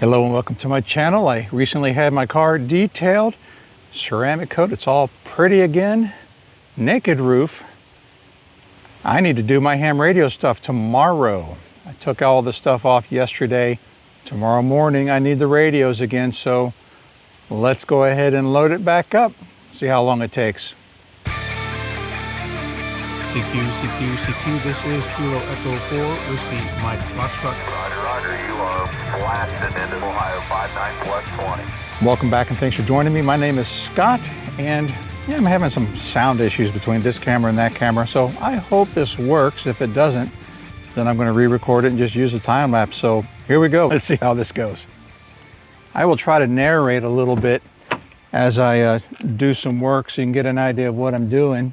Hello and welcome to my channel. I recently had my car detailed, ceramic coat, it's all pretty again, naked roof. I need to do my ham radio stuff tomorrow. I took all the stuff off yesterday. Tomorrow morning I need the radios again, so let's go ahead and load it back up, see how long it takes. CQ, this is Kilo Echo 4, Whiskey Mike Foxtrot. Roger, you are blasting into Ohio 59 plus 20. Welcome back and thanks for joining me. My name is Scott and I'm having some sound issues between this camera and that camera, so I hope this works. If it doesn't, then I'm going to re-record it and just use a time lapse. So here we go. Let's see how this goes. I will try to narrate a little bit as I do some work so you can get an idea of what I'm doing.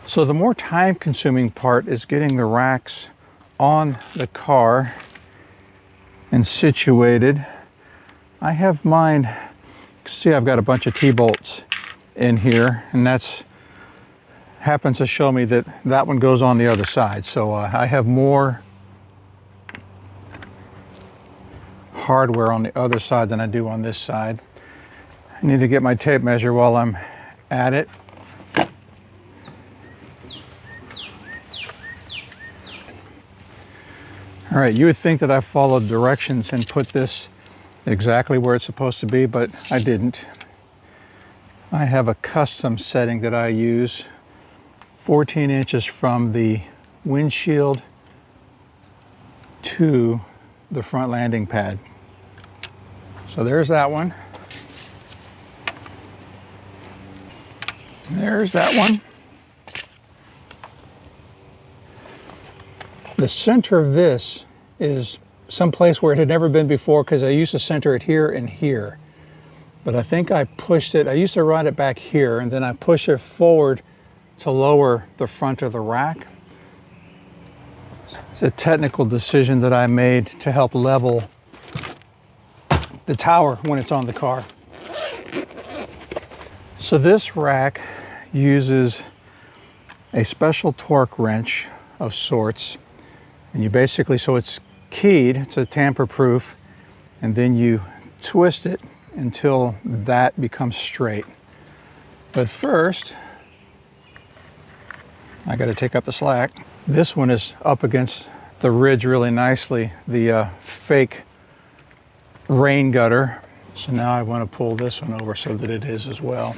So the more time-consuming part is getting the racks on the car and situated. I have mine, see I've got a bunch of T-bolts in here, and that's happens to show me that that one goes on the other side. So I have more hardware on the other side than I do on this side. I need to get my tape measure while I'm at it. All right, you would think that I followed directions and put this exactly where it's supposed to be, but I didn't. I have a custom setting that I use, 14 inches from the windshield to the front landing pad. So there's that one. There's that one. The center of this is someplace where it had never been before because I used to center it here and here. But I think I pushed it, I used to run it back here and then I push it forward to lower the front of the rack. It's a technical decision that I made to help level the tower when it's on the car. So this rack uses a special torque wrench of sorts. And you basically, so it's keyed, it's a tamper-proof, and then you twist it until that becomes straight. But first, I got to take up the slack. This one is up against the ridge really nicely, the fake rain gutter. So now I want to pull this one over so that it is as well.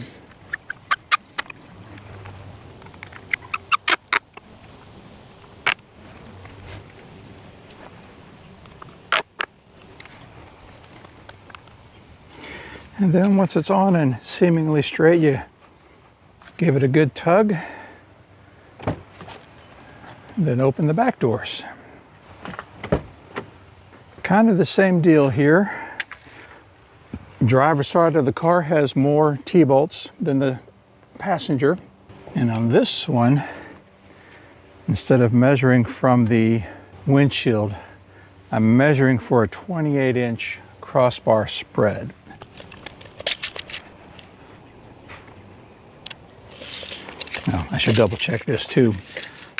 And then once it's on and seemingly straight, you give it a good tug, then open the back doors. Kind of the same deal here. Driver's side of the car has more T-bolts than the passenger. And on this one, instead of measuring from the windshield, I'm measuring for a 28-inch crossbar spread. Now, I should double check this too.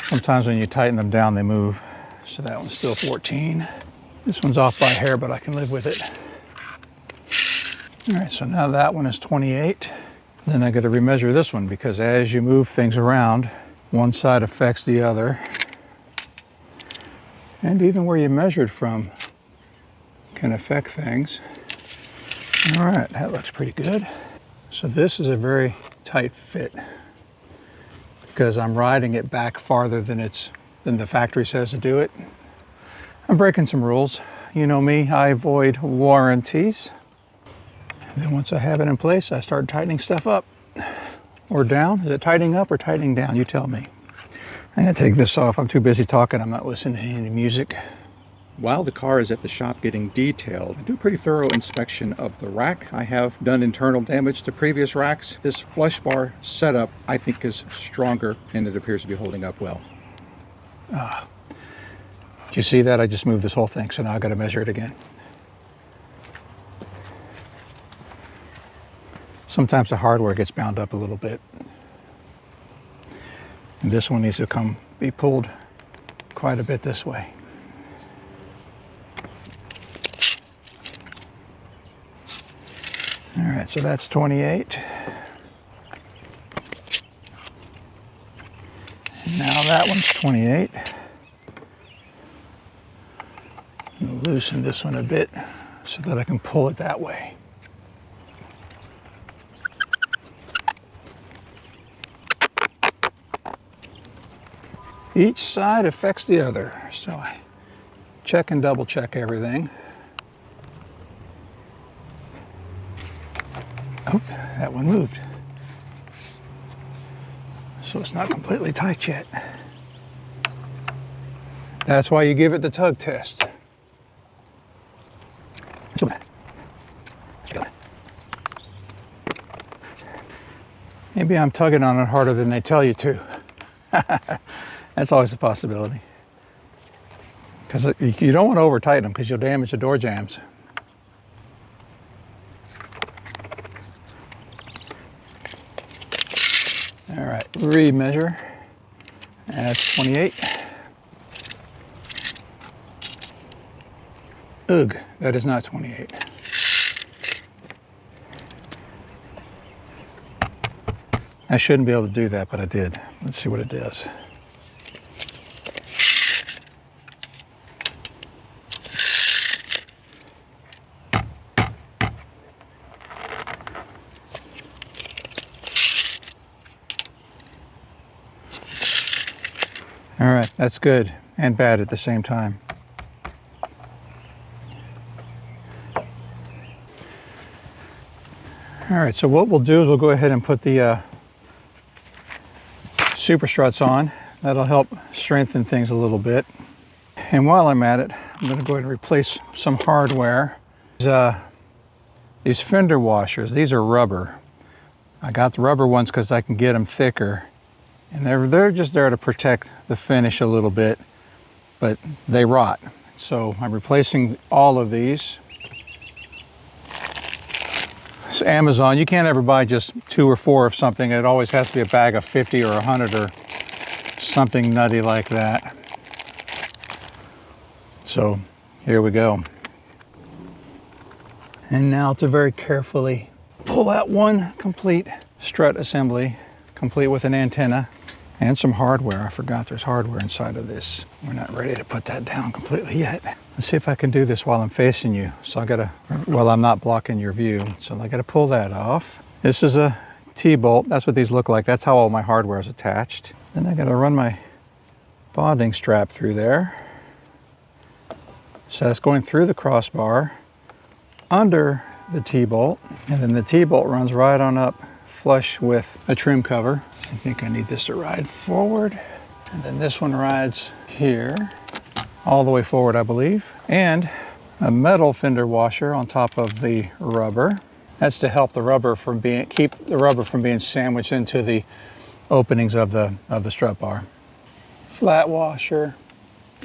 Sometimes when you tighten them down, they move. So that one's still 14. This one's off by a hair, but I can live with it. All right, so now that one is 28. Then I got to remeasure this one because as you move things around, one side affects the other. And even where you measured from can affect things. All right, that looks pretty good. So this is a very tight fit, because I'm riding it back farther than the factory says to do it. I'm breaking some rules. You know me, I avoid warranties. And then once I have it in place, I start tightening stuff up or down. Is it tightening up or tightening down? You tell me. I'm gonna take this off. I'm too busy talking. I'm not listening to any music. While the car is at the shop getting detailed, I do a pretty thorough inspection of the rack. I have done internal damage to previous racks. This flush bar setup, I think, is stronger and it appears to be holding up well. Did you see that? I just moved this whole thing, so now I got to measure it again. Sometimes the hardware gets bound up a little bit. And this one needs to be pulled quite a bit this way. All right, so that's 28. And now that one's 28. I'm gonna loosen this one a bit so that I can pull it that way. Each side affects the other, so I check and double check everything. Oh, that one moved. So it's not completely tight yet. That's why you give it the tug test. Maybe I'm tugging on it harder than they tell you to. That's always a possibility. Because you don't want to over tighten them because you'll damage the door jambs. All right, remeasure. That's 28. Ugh, that is not 28. I shouldn't be able to do that, but I did. Let's see what it does. All right, that's good and bad at the same time. All right, so what we'll do is we'll go ahead and put the super struts on. That'll help strengthen things a little bit. And while I'm at it, I'm going to go ahead and replace some hardware. These fender washers, these are rubber. I got the rubber ones because I can get them thicker. And they're just there to protect the finish a little bit, but they rot. So I'm replacing all of these. It's Amazon. You can't ever buy just 2 or 4 of something. It always has to be a bag of 50 or 100 or something nutty like that. So here we go. And now to very carefully pull out one complete strut assembly, complete with an antenna and some hardware. I forgot there's hardware inside of this. We're not ready to put that down completely yet. Let's see if I can do this while I'm facing you. So well, I'm not blocking your view. So I gotta pull that off. This is a T-bolt. That's what these look like. That's how all my hardware is attached. Then I gotta run my bonding strap through there. So that's going through the crossbar, under the T-bolt, and then the T-bolt runs right on up flush with a trim cover. I think I need this to ride forward. And then this one rides here, all the way forward, I believe. And a metal fender washer on top of the rubber. That's to help the rubber keep the rubber from being sandwiched into the openings of the strut bar. Flat washer,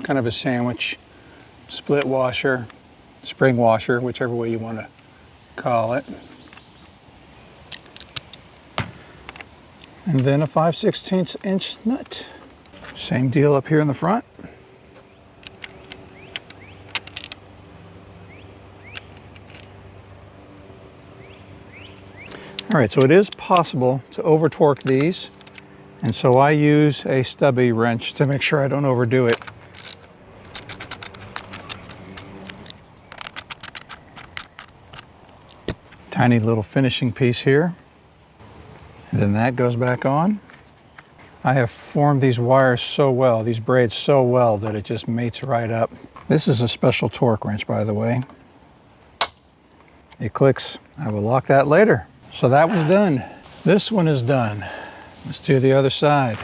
kind of a sandwich. Split washer, spring washer, whichever way you want to call it. And then a 5/16 inch nut. Same deal up here in the front. All right, so it is possible to over torque these. And so I use a stubby wrench to make sure I don't overdo it. Tiny little finishing piece here. And then that goes back on. I have formed these wires so well, these braids so well, that it just mates right up. This is a special torque wrench, by the way. It clicks. I will lock that later. So that was done. This one is done. Let's do the other side.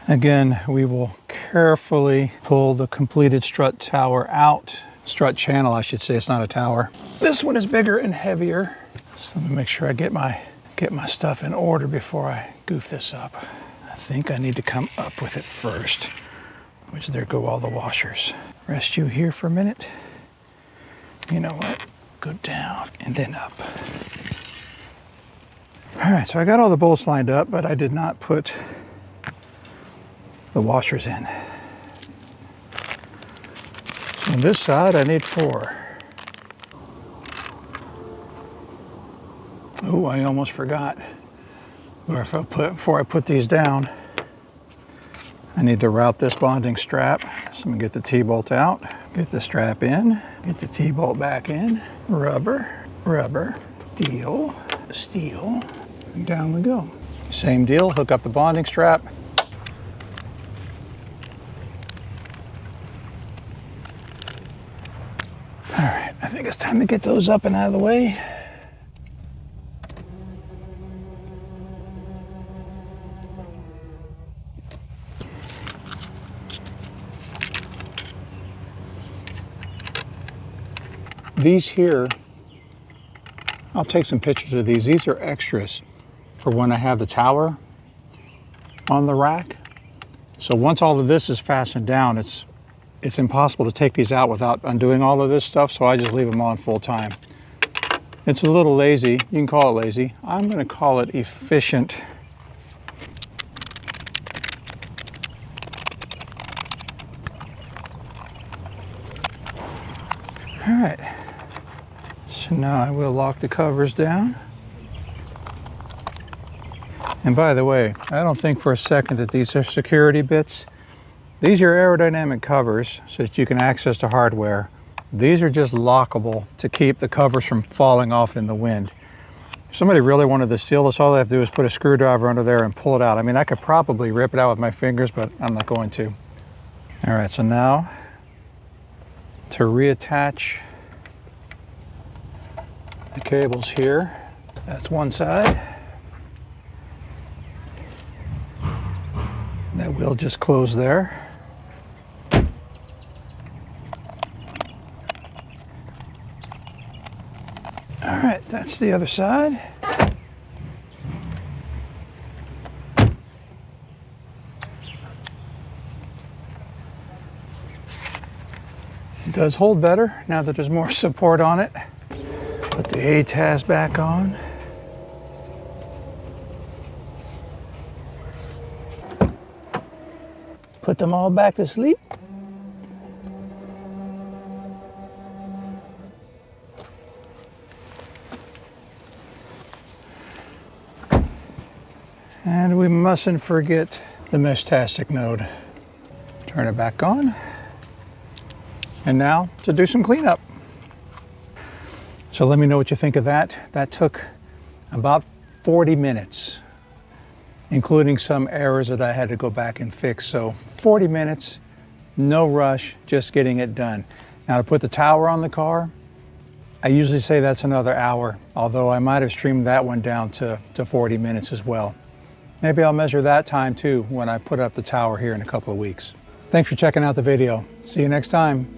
Again, we will carefully pull the completed strut tower out. Strut channel, I should say. It's not a tower. This one is bigger and heavier. So let me make sure I get my stuff in order before I goof this up. I think I need to come up with it first, which there go all the washers. Rest you here for a minute. You know what? Go down and then up. All right, so I got all the bolts lined up, but I did not put the washers in. So on this side, I need 4. Oh, I almost forgot. Before I put these down, I need to route this bonding strap. So I'm gonna get the T-bolt out, get the strap in, get the T-bolt back in, rubber, rubber, steel, steel, and down we go. Same deal, hook up the bonding strap. All right, I think it's time to get those up and out of the way. These here, I'll take some pictures of these. These are extras for when I have the tower on the rack. So once all of this is fastened down, it's impossible to take these out without undoing all of this stuff, so I just leave them on full time. It's a little lazy. You can call it lazy. I'm going to call it efficient. All right. So now I will lock the covers down. And by the way, I don't think for a second that these are security bits. These are aerodynamic covers so that you can access the hardware. These are just lockable to keep the covers from falling off in the wind. If somebody really wanted to steal this, all they have to do is put a screwdriver under there and pull it out. I mean, I could probably rip it out with my fingers, but I'm not going to. All right, so now to reattach the cables here. That's one side. That will just close there. All right, that's the other side. It does hold better now that there's more support on it. Put the ATAS back on. Put them all back to sleep. And we mustn't forget the Mestastic node. Turn it back on. And now to do some cleanup. So let me know what you think of that. That took about 40 minutes, including some errors that I had to go back and fix. So 40 minutes, no rush, just getting it done. Now to put the tower on the car, I usually say that's another hour, although I might have streamed that one down to 40 minutes as well. Maybe I'll measure that time too when I put up the tower here in a couple of weeks. Thanks for checking out the video. See you next time.